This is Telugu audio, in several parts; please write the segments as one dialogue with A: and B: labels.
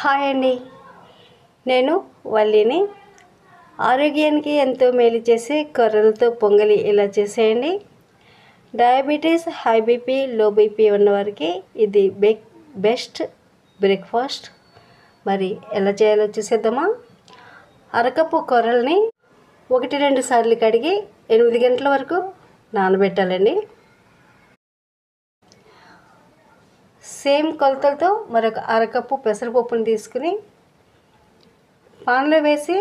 A: హాయ్ అండి, నేను వల్లిని. ఆరోగ్యానికి ఎంతో మేలు చేసే కొర్రలతో పొంగలి ఇలా చేసేయండి. Diabetes, high BP, low BP ఉన్నవారికి ఇది బెస్ట్ బ్రేక్ఫాస్ట్. మరి ఎలా చేయాలో చూసేద్దామా? అరకప్పు కొర్రల్ని 1-2 సార్లు కడిగి 8 గంటల వరకు నానబెట్టాలండి. సేమ్ కొలతలతో మరొక అరకప్పు పెసరపప్పును తీసుకుని పాన్లో వేసి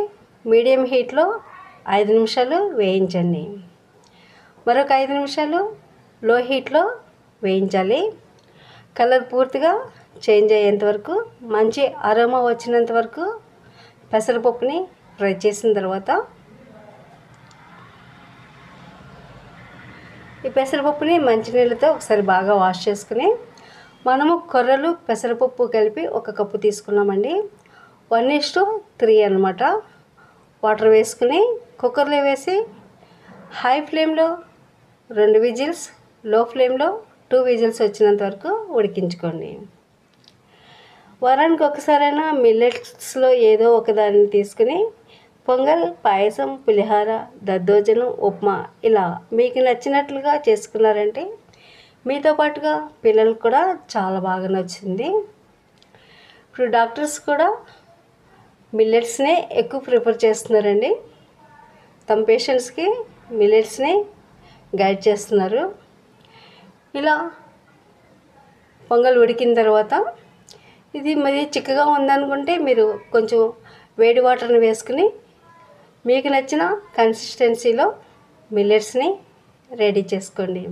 A: మీడియం హీట్లో 5 నిమిషాలు వేయించండి. మరొక 5 నిమిషాలు లో హీట్లో వేయించాలి. కలర్ పూర్తిగా చేంజ్ అయ్యేంత వరకు, మంచి అరోమా వచ్చినంత వరకు పెసరపప్పుని ఫ్రై చేసిన తర్వాత ఈ పెసరపప్పుని మంచినీళ్ళతో ఒకసారి బాగా వాష్ చేసుకుని మనము కొర్రలు పెసరపప్పు కలిపి 1 కప్పు తీసుకున్నామండి. 1:3 అన్నమాట. వాటర్ వేసుకుని కుక్కర్లో వేసి హై ఫ్లేమ్లో 2 విజిల్స్, లో ఫ్లేమ్లో 2 విజిల్స్ వచ్చినంత వరకు ఉడికించుకోండి. వారానికి ఒకసారైనా మిల్లెట్స్లో ఏదో ఒకదాన్ని తీసుకుని పొంగల్, పాయసం, పులిహార, దద్దోజనం, ఉప్మా ఇలా మీకు నచ్చినట్లుగా చేసుకున్నారంటే మీతో పాటుగా పిల్లలకు కూడా చాలా బాగా నచ్చింది. ఇప్పుడు డాక్టర్స్ కూడా మిల్లెట్స్నే ఎక్కువ ప్రిఫర్ చేస్తున్నారండి. తమ పేషెంట్స్కి మిల్లెట్స్ని గైడ్ చేస్తున్నారు. ఇలా పొంగల్ ఉడికిన తర్వాత ఇది మరి చిక్కగా ఉందనుకుంటే మీరు కొంచెం వేడి వాటర్ని వేసుకుని మీకు నచ్చిన కన్సిస్టెన్సీలో మిల్లెట్స్ని రెడీ చేసుకోండి.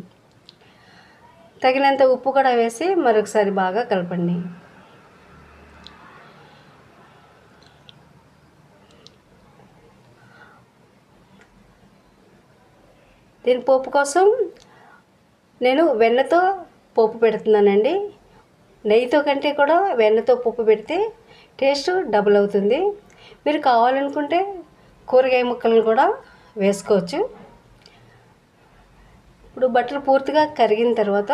A: తగినంత ఉప్పు కూడా వేసి మరొకసారి బాగా కలపండి. దీని పోపు కోసం నేను వెన్నతో పోపు పెడుతున్నానండి. నెయ్యితో కంటే కూడా వెన్నతో పోపు పెడితే టేస్ట్ డబుల్ అవుతుంది. మీరు కావాలనుకుంటే కూరగాయ ముక్కలను కూడా వేసుకోవచ్చు. ఇప్పుడు బటర్ పూర్తిగా కరిగిన తర్వాత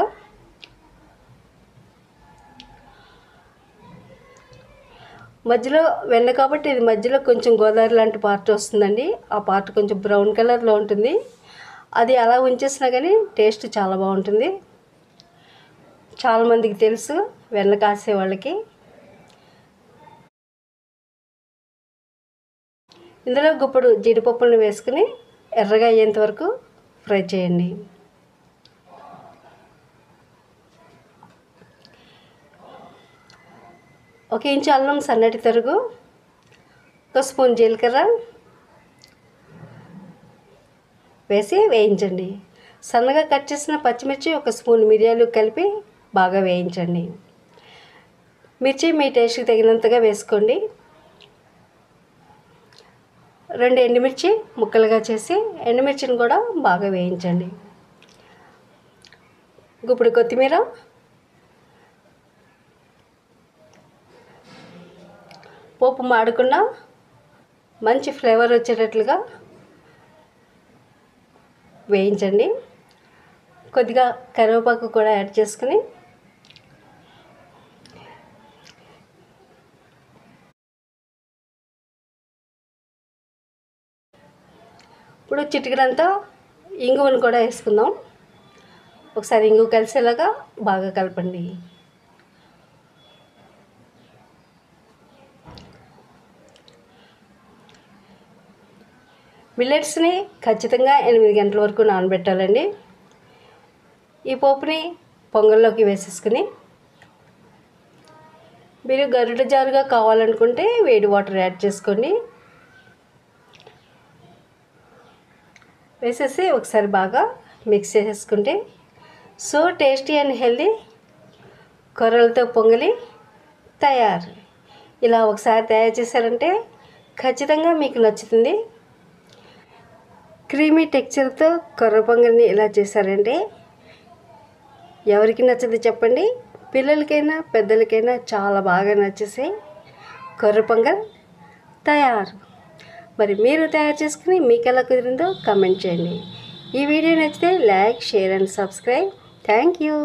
A: మధ్యలో వెన్న కాబట్టి ఇది మధ్యలో కొంచెం గోదావరి లాంటి పార్ట్ వస్తుందండి. ఆ పార్ట్ కొంచెం బ్రౌన్ కలర్లో ఉంటుంది. అది అలా ఉంచేసినా కానీ టేస్ట్ చాలా బాగుంటుంది. చాలామందికి తెలుసు వెన్న కాసే వాళ్ళకి. ఇందులో గుప్పుడు జీడిపప్పులను వేసుకుని ఎర్రగా అయ్యేంత వరకు ఫ్రై చేయండి. ఒక ఇంచు అల్లం సన్నటి తరుగు, 1 స్పూన్ జీలకర్ర వేసి వేయించండి. సన్నగా కట్ చేసిన పచ్చిమిర్చి, 1 స్పూన్ మిరియాలు కలిపి బాగా వేయించండి. మిర్చి మీ టేస్ట్కి తగినంతగా వేసుకోండి. 2 ఎండుమిర్చి ముక్కలుగా చేసి ఎండుమిర్చిని కూడా బాగా వేయించండి. ఇప్పుడు కొత్తిమీర, పోపు మాడకుండా మంచి ఫ్లేవర్ వచ్చేటట్లుగా వేయించండి. కొద్దిగా కరివేపాకు కూడా యాడ్ చేసుకుని ఇప్పుడు చిటికెడంతా ఇంగువను కూడా వేసుకుందాం. ఒకసారి ఇంగువ కలిసేలాగా బాగా కలపండి. మిల్లెట్స్ని ఖచ్చితంగా 8 గంటల వరకు నానబెట్టాలండి. ఈ పోపుని పొంగల్లోకి వేసేసుకుని మీరు గరిట జారుగా కావాలనుకుంటే వేడి వాటర్ యాడ్ చేసుకోండి. వేసేసి ఒకసారి బాగా మిక్స్ చేసేసుకుంటే సో టేస్టీ అండ్ హెల్దీ కొర్రలతో పొంగలి తయారు. ఇలా ఒకసారి తయారు చేశారంటే ఖచ్చితంగా మీకు నచ్చుతుంది. క్రీమీ టెక్స్చర్తో కొర్ర పొంగల్ని ఇలా చేశారంటే ఎవరికి నచ్చదు చెప్పండి? పిల్లలకైనా పెద్దలకైనా చాలా బాగా నచ్చేసే కొర్ర పొంగల్ తయారు. మరి మీరు తయారు చేసుకుని మీకు ఎలా కుదిరిందో కామెంట్ చేయండి. ఈ వీడియో నచ్చితే like, share and subscribe. Thank you.